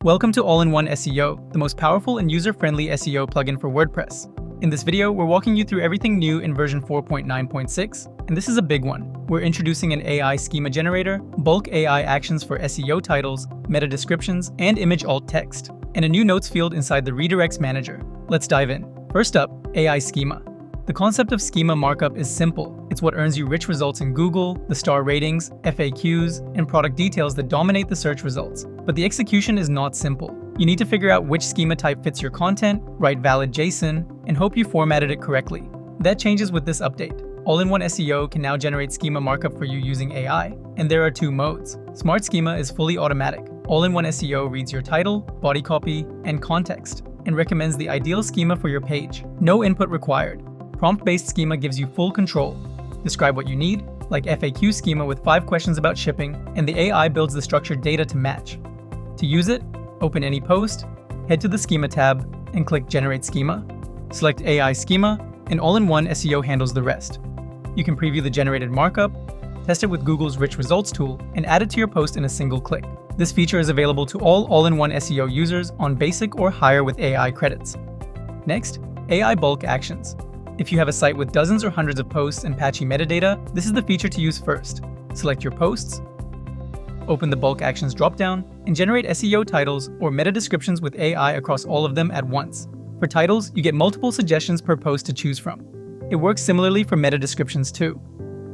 Welcome to All-in-One SEO, the most powerful and user-friendly SEO plugin for WordPress. In this video, we're walking you through everything new in version 4.9.6, and this is a big one. We're introducing an AI Schema Generator, bulk AI actions for SEO titles, meta descriptions, and image alt text, and a new notes field inside the Redirects Manager. Let's dive in. First up, AI Schema. The concept of schema markup is simple. It's what earns you rich results in Google, the star ratings, FAQs, and product details that dominate the search results. But the execution is not simple. You need to figure out which schema type fits your content, write valid JSON, and hope you formatted it correctly. That changes with this update. All-in-One SEO can now generate schema markup for you using AI, and there are two modes. Smart Schema is fully automatic. All-in-One SEO reads your title, body copy, and context, and recommends the ideal schema for your page. No input required. Prompt-Based Schema gives you full control. Describe what you need, like FAQ schema with 5 questions about shipping, and the AI builds the structured data to match. To use it, open any post, head to the Schema tab, and click Generate Schema. Select AI Schema, and All-in-One SEO handles the rest. You can preview the generated markup, test it with Google's Rich Results tool, and add it to your post in a single click. This feature is available to all All-in-One SEO users on basic or higher with AI credits. Next, AI Bulk Actions. If you have a site with dozens or hundreds of posts and patchy metadata, this is the feature to use first. Select your posts, open the Bulk Actions dropdown, and generate SEO titles or meta descriptions with AI across all of them at once. For titles, you get multiple suggestions per post to choose from. It works similarly for meta descriptions too.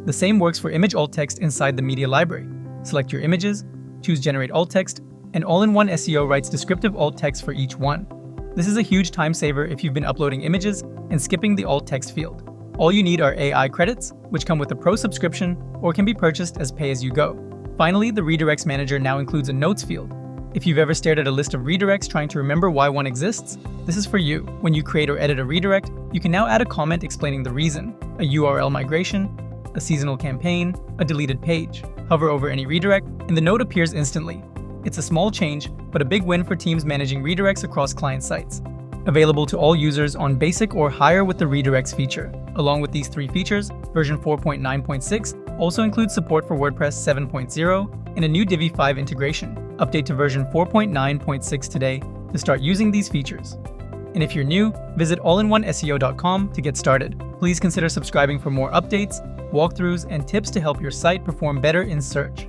The same works for image alt text inside the media library. Select your images, choose Generate Alt Text, and All-in-One SEO writes descriptive alt text for each one. This is a huge time saver if you've been uploading images and skipping the alt text field. All you need are AI credits, which come with a pro subscription or can be purchased as pay-as-you-go. Finally, the Redirects Manager now includes a notes field. If you've ever stared at a list of redirects trying to remember why one exists, this is for you. When you create or edit a redirect, you can now add a comment explaining the reason, a URL migration, a seasonal campaign, a deleted page. Hover over any redirect, and the note appears instantly. It's a small change, but a big win for teams managing redirects across client sites. Available to all users on basic or higher with the redirects feature. Along with these 3 features, version 4.9.6 also includes support for WordPress 7.0 and a new Divi 5 integration. Update to version 4.9.6 today to start using these features. And if you're new, visit allinoneseo.com to get started. Please consider subscribing for more updates, walkthroughs, and tips to help your site perform better in search.